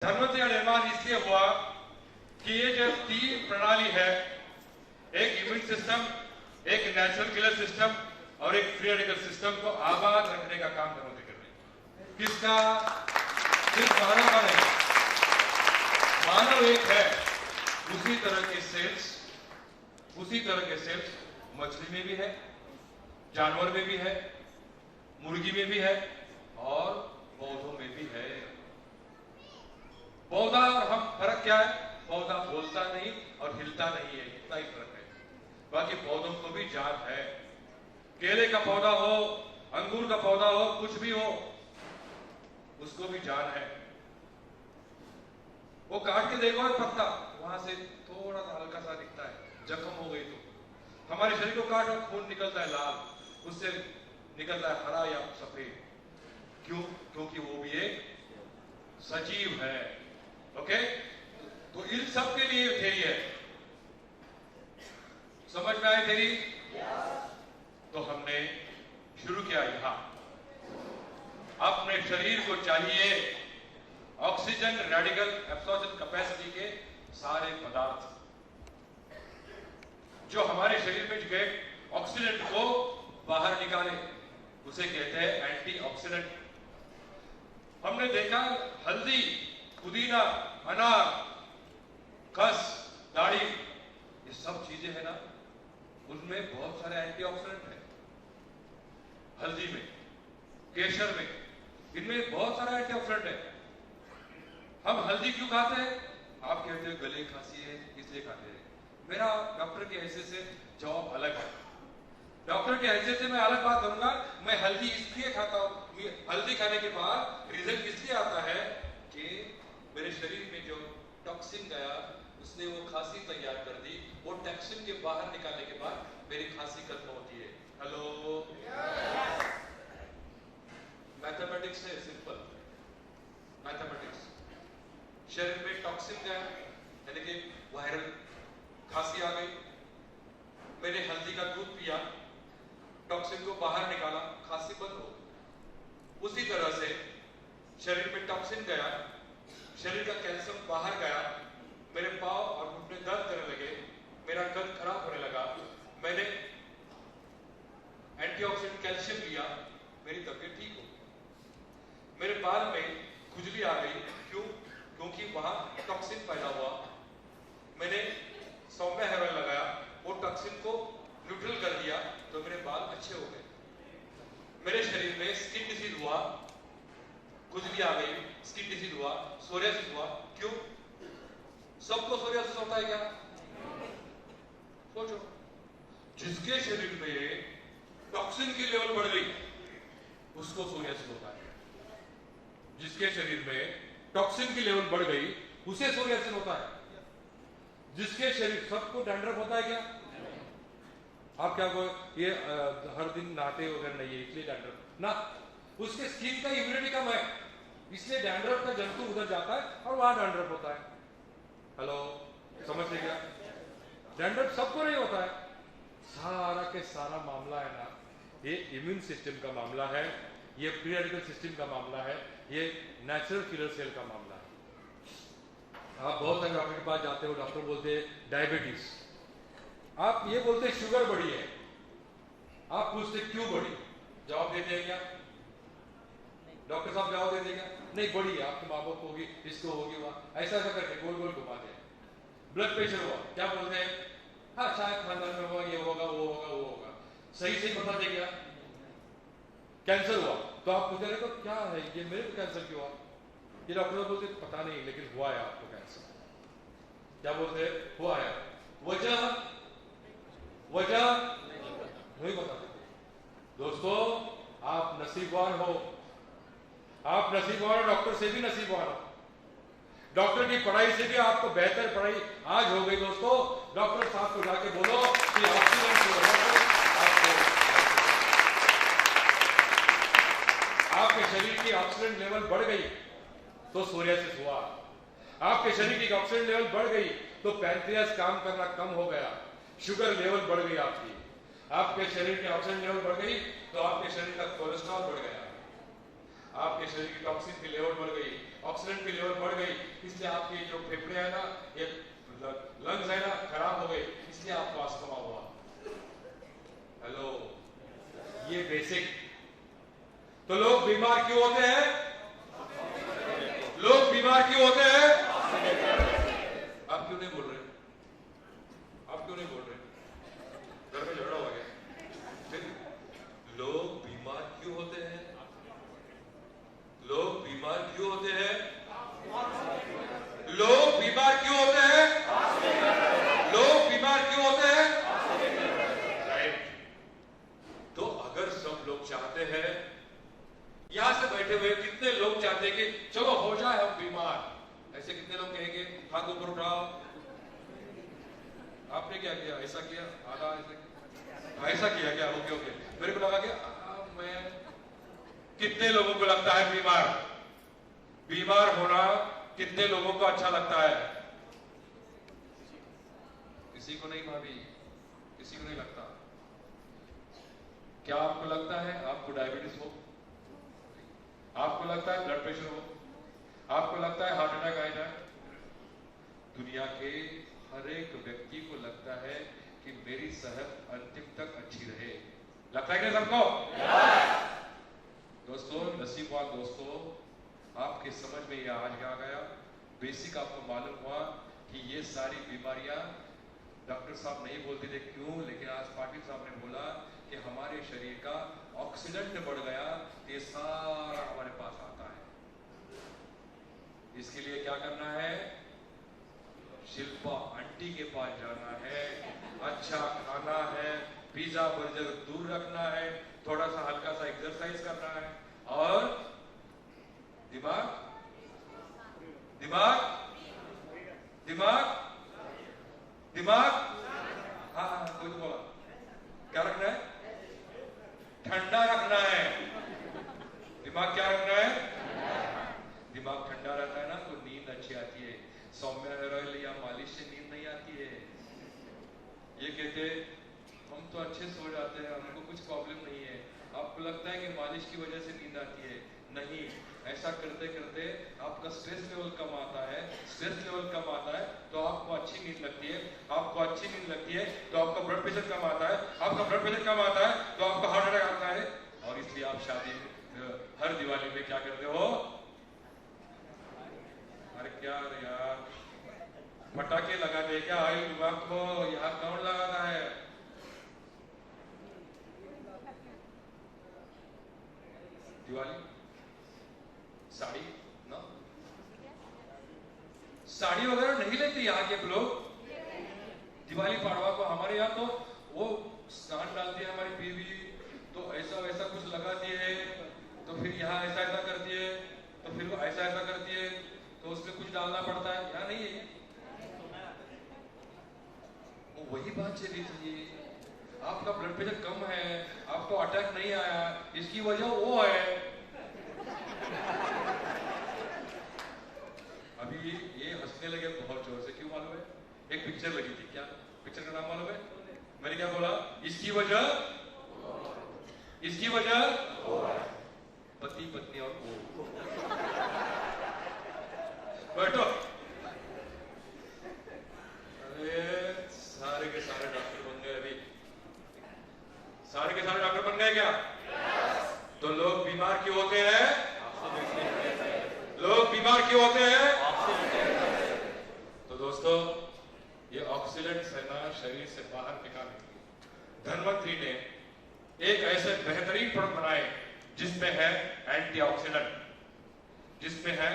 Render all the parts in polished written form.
धनवंतरी का निर्माण इसलिए हुआ कि ये जो तीन प्रणाली है, एक इम्यून सिस्टम, एक नेचुरल किलर सिस्टम और एक फ्री रेडिकल सिस्टम को आबाद रखने का काम धनवंतरी कर रहे हैं। किसका? सिर्फ मानव का नहीं, मानव एक है, उसी तरह के सेल्स मछली में भी है, जानवर में भी है, मुर्गी में भी है और पौधों में भी है। पौधा और हम फर्क क्या है? पौधा बोलता नहीं और हिलता नहीं है, इतना ही फर्क है। बाकी पौधों को भी जान है। केले का पौधा हो, अंगूर का पौधा हो, कुछ भी हो, उसको भी जान है। वो काट के देखो एक पत्ता, वहां से थोड़ा सा हल्का सा दिखता है, जख्म हो गई तो हमारे शरीर को काटो, खून निकलता है लाल, उससे निकलता है हरा या सफेद। क्यों? क्योंकि वो भी एक सजीव है। ओके, तो इन सब के लिए थ्योरी है। समझ में आई थ्योरी? तो हमने शुरू किया यहां। अपने शरीर को चाहिए ऑक्सीजन रेडिकल एब्सॉर्प्शन कैपेसिटी के सारे पदार्थ जो हमारे शरीर में गए ऑक्सीडेंट को बाहर निकाले, उसे कहते हैं एंटीऑक्सीडेंट। हमने देखा हल्दी, पुदीना, अनार, खस, दाढ़ी, ये सब चीजें है ना, उनमें बहुत सारे एंटीऑक्सीडेंट है। हल्दी में, केसर में, इनमें बहुत सारा एंटीऑक्सीडेंट है। हम हल्दी क्यों खाते हैं? आप कहते हो गले खांसी है इसलिए खाते हैं। मेरा डॉक्टर की हैसियत से जवाब अलग है। डॉक्टर की हैसियत से मैं अलग बात करूंगा। मैं हल्दी इसलिए खाता हूं, हल्दी खाने के बाद रिजल्ट इसलिए आता है कि मेरे शरीर में जो टॉक्सिन गया, उसने वो खांसी तैयार कर दी। वो टॉक्सिन के बाहर निकालने के बाद मेरी खांसी खत्म होती है। हेलो, मैथमेटिक्स है, सिंपल मैथमेटिक्स। शरीर में टॉक्सिन गया, यानी कि वायरल खांसी आ गई, मैंने हल्दी का दूध पिया, टॉक्सिन को बाहर निकाला, खांसी बंद हो गई। उसी तरह से शरीर में टॉक्सिन गया, शरीर का कैल्शियम बाहर गया, मेरे पांव और घुटने दर्द करने लगे, मेरा गला खराब होने लगा, मैंने एंटीऑक्सीडेंट कैल्शियम लिया, मेरी तबीयत ठीक हो गई। मेरे बाल में खुजली आ गई, क्यों? क्योंकि वहां टॉक्सिन पैदा हुआ। मैंने सौम्य हेयर ऑयल लगाया, वो टॉक्सिन को न्यूट्रल कर दिया, तो मेरे बाल अच्छे हो गए। मेरे शरीर में स्किन डिजीज हुआ, खुजली आ गई, स्किन डिजीज हुआ, सोरियासिस हुआ। क्यों? सबको सोरियासिस होता है क्या? सोचो, जिसके शरीर में टॉक्सिन की लेवल बढ़ गई उसको सोरियासिस होता है। जिसके शरीर में टॉक्सिन की लेवल बढ़ गई उसे सोरियासिस होता है। जिसके शरीर, सबको डैंड्रफ होता है क्या? आप क्या को ये हर दिन नहाते वगैरह नहीं है इसलिए डैंड्रफ ना, उसके स्किन का इम्यूनिटी कम है इसलिए डैंड्रफ का जंतु उधर जाता है और वहां डैंड्रफ होता है। हेलो, समझ ले क्या? डैंड्रफ सबको नहीं होता है। सारा के सारा मामला है ना, ये इम्यून सिस्टम का मामला है, ये फ्री रेडिकल सिस्टम का मामला है, ये नेचुरल किलर सेल का मामला है। आप बहुत सारे डॉक्टर के पास जाते हो, डॉक्टर बोलते हैं डायबिटीज, आप ये बोलते हैं शुगर बढ़ी है, आप पूछते क्यों बढ़ी? जवाब देते हैं क्या? डॉक्टर साहब जवाब देते क्या? नहीं, बढ़ी है, आपके माँ बाप होगी, इसको होगी, वहां ऐसा ऐसा करके गोल गोल घुमाते हैं। ब्लड प्रेशर हुआ, क्या बोलते हैं? हाँ, शायद खानदान में होगा, ये होगा, वो होगा, वो होगा। सही से बताते क्या? कैंसर हुआ, तो आप पूछ रहे तो क्या है ये, मेरे को कैंसर क्यों हुआ? ये डॉक्टर बोलते पता नहीं, लेकिन हुआ है आपको कैंसर। क्या बोलते हैं? हुआ है। वजह नहीं बताते। दोस्तों, आप नसीबवान हो, आप नसीबवान हो, डॉक्टर से भी नसीबवान हो। डॉक्टर की पढ़ाई से भी आपको बेहतर पढ़ाई आज हो गई। दोस्तों, डॉक्टर साहब को जाके बोलो कि आपके शरीर की ऑक्सीजन लेवल बढ़ गई तो सोरियासिस हुआ। आपके शरीर की ऑक्सीजन लेवल बढ़ गई तो पैंक्रियास काम करना कम हो गया, शुगर लेवल बढ़ गई आपकी। आपके शरीर की ऑक्सीजन लेवल बढ़ गई तो आपके शरीर का कोलेस्ट्रॉल बढ़ गया, आपके शरीर की टॉक्सिन की लेवल बढ़ गई ऑक्सीजन की लेवल बढ़ गई, इसलिए आपके जो फेफड़े है ना, ये लंग्स है ना, खराब हो गए, इसलिए आपको अस्थमा हुआ। हेलो, ये बेसिक। तो लोग बीमार क्यों होते हैं? लोग बीमार क्यों होते हैं? आप क्यों नहीं बोल रहे? आप क्यों नहीं बोल रहे? घर में झगड़ा हो गया। फिर लोग बीमार क्यों होते हैं? लोग बीमार क्यों होते हैं? लोग बीमार क्यों होते हैं? लोग बीमार क्यों होते हैं? राइट। तो अगर सब लोग चाहते हैं, यहां से बैठे हुए कितने लोग चाहते हैं कि चलो हो जाए हम बीमार, ऐसे कितने लोग कहेंगे? हाथ ऊपर उठाओ। आपने क्या किया? ऐसा किया, आधा ऐसा किया क्या? ओके ओके, मेरे को लगा कि मैं, कितने लोगों को लगता है बीमार? बीमार होना कितने लोगों को अच्छा लगता है? किसी को नहीं भाभी, किसी को नहीं लगता। क्या आपको लगता है आपको डायबिटीज हो? आपको लगता है ब्लड प्रेशर हो? आपको लगता है हार्ट अटैक आ जाए? दुनिया के हर एक व्यक्ति को लगता है कि मेरी सेहत अंतिम तक अच्छी रहे। लगता है क्या सबको? दोस्तों, नसीबवान दोस्तों, आपके समझ में यह आज आ गया, बेसिक आपको मालूम हुआ कि ये सारी बीमारियां डॉक्टर साहब नहीं बोलते थे क्यों, लेकिन आज पाटिल साहब ने बोला कि हमारे शरीर का ऑक्सीडेंट बढ़ गया, ये सारा हमारे पास आता है। इसके लिए क्या करना है? शिल्पा आंटी के पास जाना है, अच्छा खाना है, पिज्जा बर्गर दूर रखना है, थोड़ा सा हल्का सा एक्सरसाइज करना है, और दिमाग दिमाग दिमाग दिमाग हाँ, कोई तो बोला, क्या रखना है? ठंडा रखना है। दिमाग क्या रखना है? दिमाग ठंडा रहता है ना तो नींद अच्छी आती है। सौम्या हेयर ऑयल या मालिश से नींद नहीं आती है। ये कहते हम तो अच्छे सो जाते हैं, हमको कुछ प्रॉब्लम नहीं है। आपको लगता है कि मालिश की वजह से नींद आती है? नहीं, ऐसा करते करते आपका स्ट्रेस लेवल कम आता है। स्ट्रेस लेवल कम आता है तो आपको अच्छी नींद लगती है। आपको अच्छी नींद लगती है तो आपका ब्लड प्रेशर कम आता है। आपका ब्लड प्रेशर कम आता है तो आपका हार्ट अटैक आता है। और इसलिए आप शादी हर दिवाली में क्या करते हो? अरे क्या यार, पटाखे लगाते क्या? आयु विभाग को यहाँ कौन लगाता है? दिवाली साड़ी ना, साड़ी वगैरह नहीं लेते यहाँ के लोग। दिवाली पाड़वा को हमारे यहाँ तो वो स्नान डालती है हमारी बीवी, तो ऐसा वैसा कुछ लगाती है, तो फिर यहाँ ऐसा ऐसा करती है, तो फिर वो ऐसा ऐसा करती है, तो उसमें कुछ डालना पड़ता है। यहाँ नहीं है। वही बात चली थी, आपका ब्लड प्रेशर कम है, आपको अटैक नहीं आया, इसकी वजह वो है। अभी ये हंसने लगे बहुत जोर से, क्यों मालूम है? एक पिक्चर लगी थी, क्या पिक्चर का नाम मालूम है? मैंने क्या बोला? इसकी वजह पति पत्नी और वो। बैठो। अरे सारे के सारे डॉक्टर बन गए अभी। सारे के सारे डॉक्टर बन गए क्या? तो लोग बीमार क्यों होते हैं? लोग बीमार क्यों होते हैं? तो दोस्तों, ये ऑक्सीडेंट्स है ना, शरीर से बाहर निकालने के लिए धनवंतरी ने एक ऐसे बेहतरीन प्रोडक्ट बनाए जिसमें है एंटीऑक्सीडेंट, जिसमें है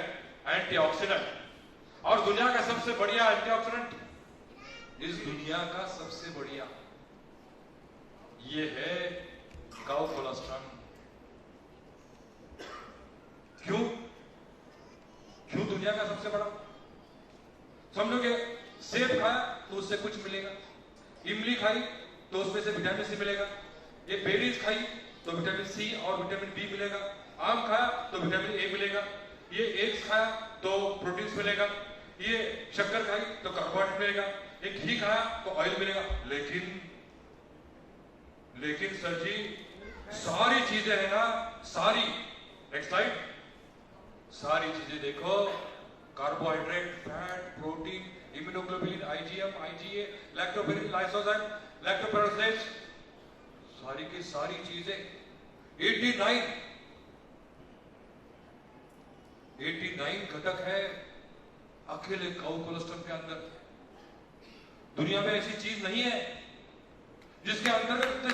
एंटीऑक्सीडेंट। और दुनिया का सबसे बढ़िया एंटीऑक्सीडेंट, इस दुनिया का सबसे बढ़िया, ये है काउ कोलेस्ट्रॉल। क्यों? क्यों दुनिया का सबसे बड़ा? समझो कि सेब खाया तो उससे कुछ मिलेगा, इमली खाई तो उसमें से विटामिन सी मिलेगा, ये बेरीज खाई तो विटामिन सी और विटामिन बी मिलेगा, आम खाया तो विटामिन ए मिलेगा, ये एग्स खाया तो प्रोटीन्स मिलेगा, ये शक्कर खाई तो कार्बोहाइड्रेट मिलेगा, ये घी खाया तो ऑयल मिलेगा। लेकिन सर जी, सारी चीजें है ना, सारी, नेक्स्ट स्लाइड, सारी चीजें देखो, carbohydrate, fat, protein, immunoglobulin, IgM, IgA, lactoferrin, lysozyme, lactoperoxidase, सारी की सारी चीजें 89 घटक है अकेले काउ कोलेस्ट्रॉल के अंदर। दुनिया में ऐसी चीज नहीं है जिसके अंदर इतने